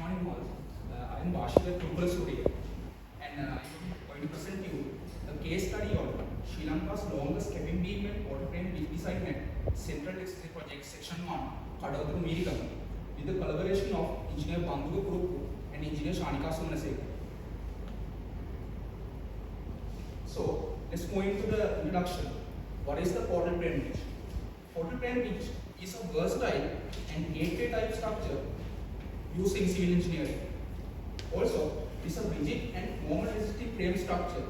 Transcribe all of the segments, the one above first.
Morning all. I am Bashir at Kuruppu Studio, and I am going to present you a case study on Sri Lanka's longest cabin beam and water frame design at Central Expressway Project Section 1, Kadavadu Mirikam, with the collaboration of Engineer Bandhuka Kuruppu and Engineer Shanika Sumanasekara. So let's go into the introduction. What is the portal crane bridge? Portal crane bridge is a versatile and gateway type structure used in civil engineering. Also, it is a rigid and moment resistive frame structure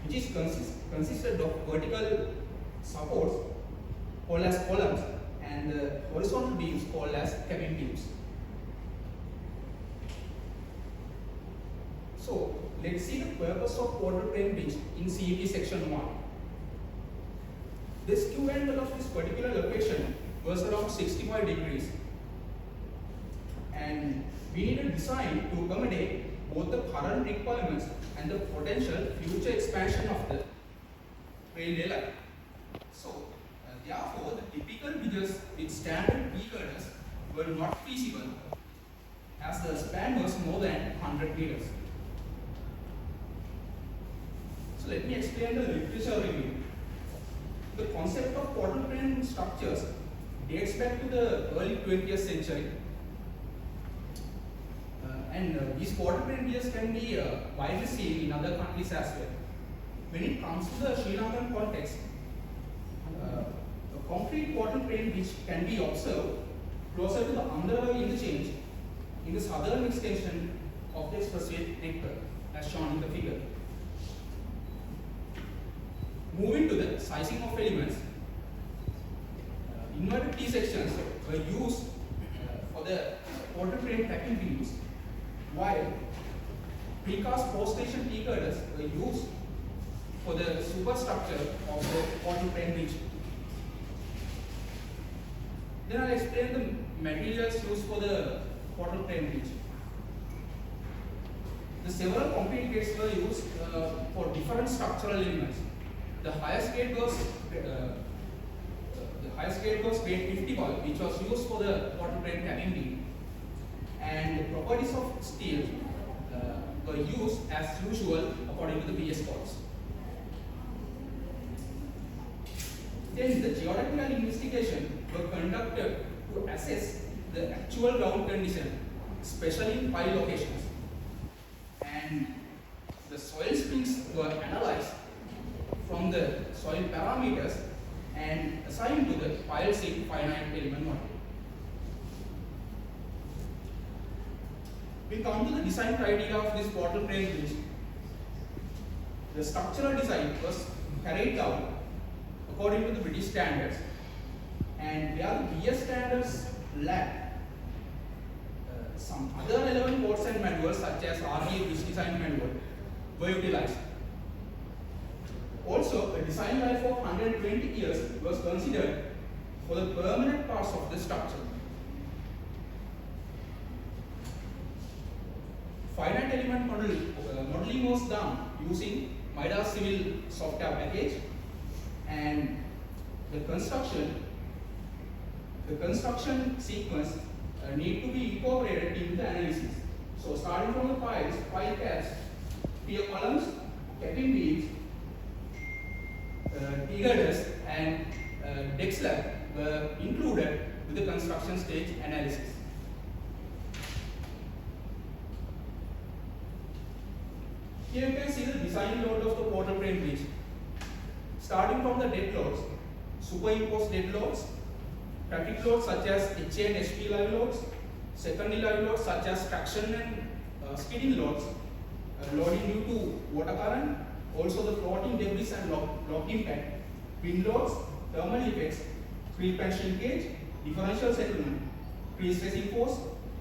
which is consisted of vertical supports called as columns and horizontal beams called as cabin beams. So, let's see the purpose of portal crane bridge in CET section 1. The skew angle of this particular location was around 65 degrees, and we need a design to accommodate both the current requirements and the potential future expansion of the railway line. So, therefore, the typical bridges with standard peak girders were not feasible as the span was more than 100 meters. So, let me explain the literature review. The concept of portal crane structures dates back to the early 20th century. And these portal crane bridges can be widely seen in other countries as well. When it comes to the Sri Lankan context, a concrete portal crane bridge can be observed closer to the Andhra interchange in the southern extension of the expressway network, as shown in the figure. Moving to the sizing of elements, inverted T-sections were used for the portal crane tracking beams, while precast post-station T-girders were used for the superstructure of the portal crane bridge. Then I'll explain the materials used for the portal crane bridge. The several concrete grades were used for different structural elements. The highest grade was grade 51, which was used for the portal crane cabin beam, and the properties of steel were used as usual according to the BS codes. Then the geotechnical investigation were conducted to assess the actual ground condition, especially in pile locations, and the soil springs were analyzed from the soil parameters and assigned to the pile sheet finite element model. We come to the design criteria of this portal crane bridge. The structural design was carried out according to the British standards, and where the BS standards lack some other relevant codes and manuals such as RDA Bridge Design Manual were utilized. Also, a design life of 120 years was considered for the permanent parts of the structure. Finite element modeling was done using MIDAS Civil software package, and the construction sequence need to be incorporated in the analysis. So, starting from the piles, pile caps, pier columns, cabin beams, T-girders and deck slab were included with the construction stage analysis. Here you can see the design load of the portal crane bridge. Starting from the dead loads, superimposed dead loads, traffic loads such as HA and SP live loads, secondary live loads such as traction and skidding loads, loading due to water current, also the floating debris and lock impact, wind loads, thermal effects, creep and shrinkage, differential settlement, pre-stressing force,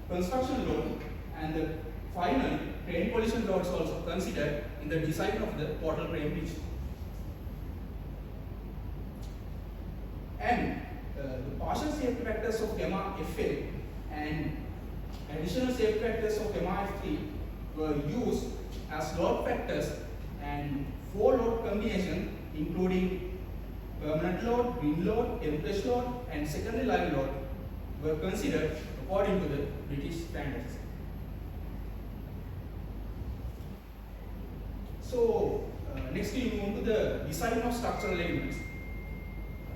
construction load, and the final crane collision loads also considered in the design of the portal crane bridge. And the partial safety factors of gamma FA and additional safety factors of gamma F3 were used as load factors, and 4 load combination including permanent load, wind load, temperature load, and secondary live load were considered according to the British standards. So next we move to the design of structural elements.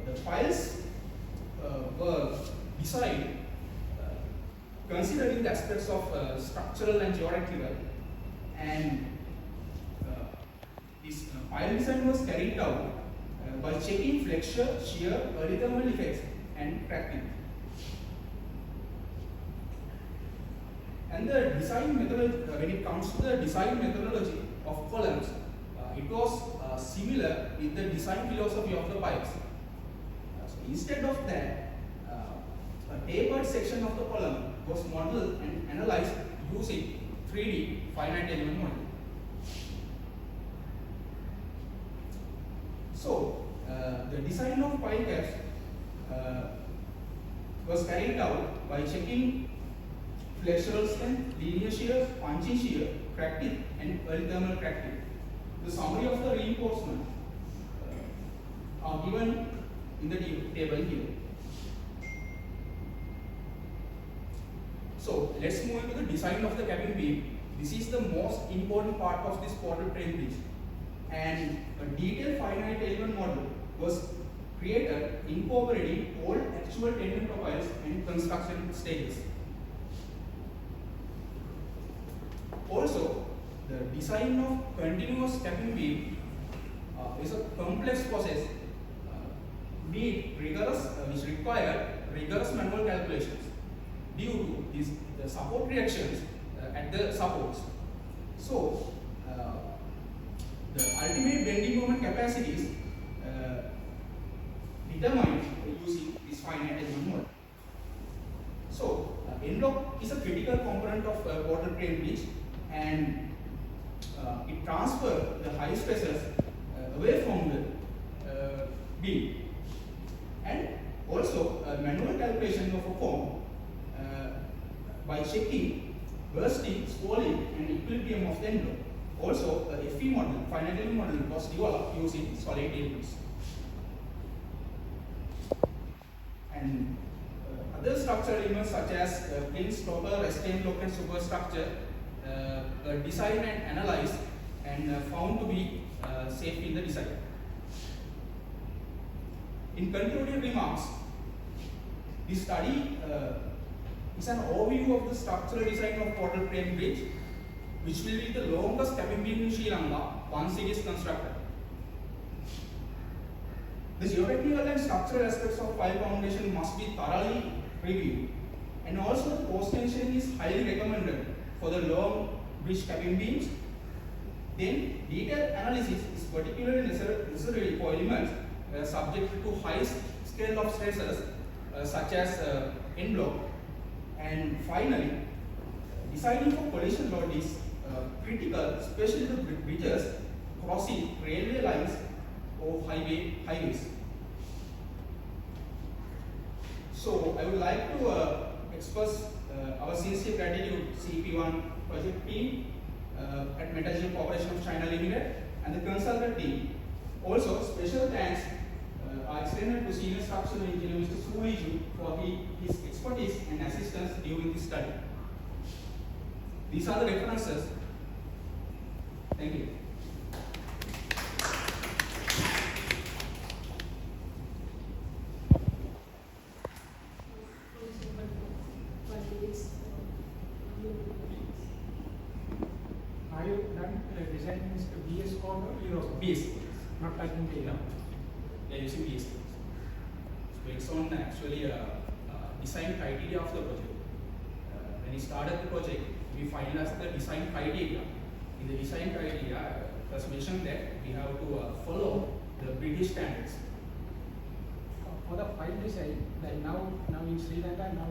The piles were designed considering the aspects of structural and geometrical, and this pile design was carried out by checking flexure, shear, early thermal effects and cracking. And the design methodology, when it comes to the design methodology of columns, it was similar with the design philosophy of the piles. So instead of that, a tapered section of the column was modeled and analyzed using 3D finite element model. So the design of pile caps was carried out by checking flexural strength, linear shear, punching shear, crack tip, and early thermal crack tip. The summary of the reinforcement are given in the table here. So let's move into the design of the cabin beam. This is the most important part of this portal train bridge, and a detailed finite element model was created incorporating all actual tendon profiles and construction stages. Also, the design of continuous cabin beam is a complex process which require rigorous manual calculations due to the support reactions at the supports. So, the ultimate bending moment capacities determined using this finite element model. So, end block is a critical component of portal train bridge, and it transfers the high stresses away from the beam, and also manual calculation of a form by checking bursting, spalling, and equilibrium of the end block. Also, a FE model, finite element model, was developed using solid elements. And other structural elements such as pin, stopper, restraint block, and superstructure were designed and analyzed and found to be safe in the design. In concluding remarks, this study is an overview of the structural design of portal train bridge, which will be the longest cabin beam in Sri Lanka once it is constructed. The geometrical and structural aspects of pile foundation must be thoroughly reviewed, and also the post tensioning is highly recommended for the long bridge cabin beams. Then detailed analysis is particularly necessary for elements subject to high scale of stresses such as end block. And finally, designing for collision load is critical, especially the bridges crossing railway lines or highways. So I would like to express our sincere gratitude to CP1 project team at Metallurgy Corporation of China Limited and the consultant team. Also, special thanks are extended to Senior Structural Engineer Mr. Suiju for his expertise and assistance during this study. These are the references. Thank you. Are you done designing this BS code or Euro? BS. Not like in data. Yeah, using BS. So it's on actually design criteria of the project. When we started the project, we finalized the design criteria. In the design criteria, it was mentioned that we have to follow the British standards. For the file design, like now in Sri Lanka, now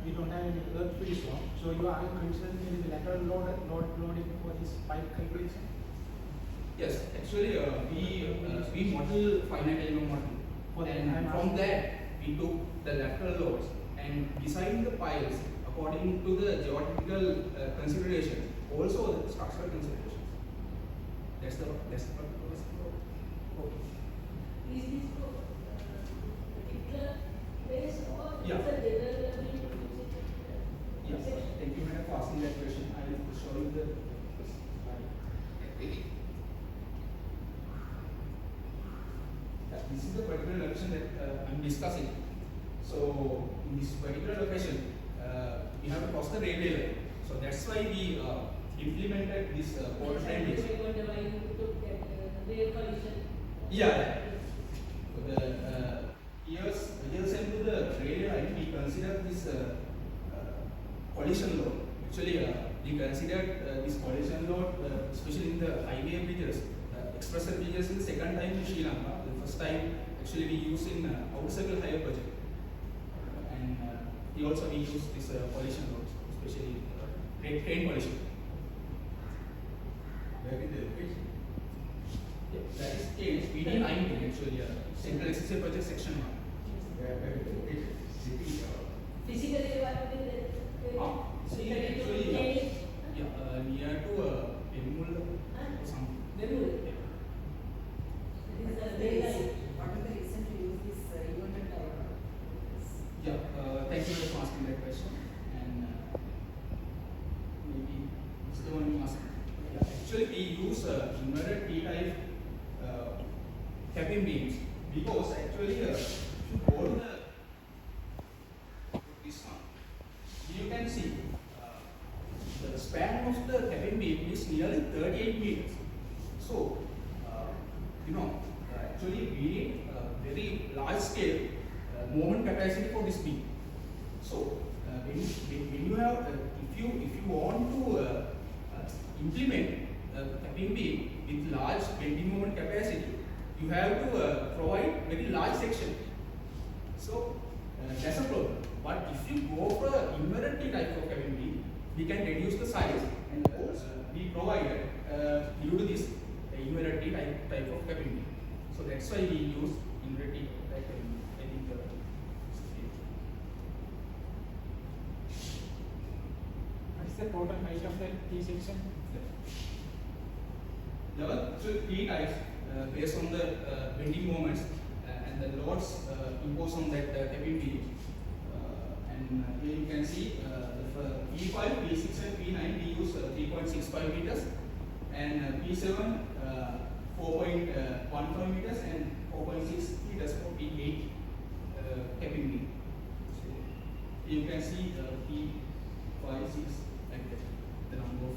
we don't have any earth free zone. So you are considering the lateral loading for this pipe calculation? Yes, actually we model finite element model, and from that we took the lateral loads and designed the piles according to the geometrical considerations, also the structural considerations. That's the purpose. Okay. Is this particular base or Yeah. is it location that I'm discussing. So in this particular location, we have to cross the railway line. So that's why we implemented this porter train bridge. Yeah. So the years into the railway line, we consider this collision load. Actually, we considered this collision load, especially in the highway bridges, expressway bridges, in the second time in Sri Lanka. The first time, actually, we use in outer circle highway project, and we use this collision loads, especially train collision. Where is the location? Yeah, that is PD 19 actually, Central Expressway Project Section 1. Where is the location? City or? Physically, what will See, actually, near to Emul or something. Yeah. What is the reason to use this inverted tower? Yeah, thank you for asking that question. And maybe it's the one you asked. Yeah, actually, we use inverted T-type cabin beams because actually, if you go to this one, you can see the span of the cabin beam is nearly 38 meters. So, actually, we need a very large scale moment capacity for this beam. So, when you have, if you want to implement a cabin beam with large bending moment capacity, you have to provide very large section. So, that's a problem. But if you go for inverted type of cabin beam, we can reduce the size, and we provided due to this inverted type of cabin beam. So that's why we use inverted type cabin beam. I think What is the total height of the T section? there were three types based on the bending moments and the loads imposed on that cabin beam. And here you can see P5, P6 and P9 we use 3.65 meters, and P7 4.15 meters and 4.6 meters for P8 cabin beam. So you can see P5, 6 like that, the number of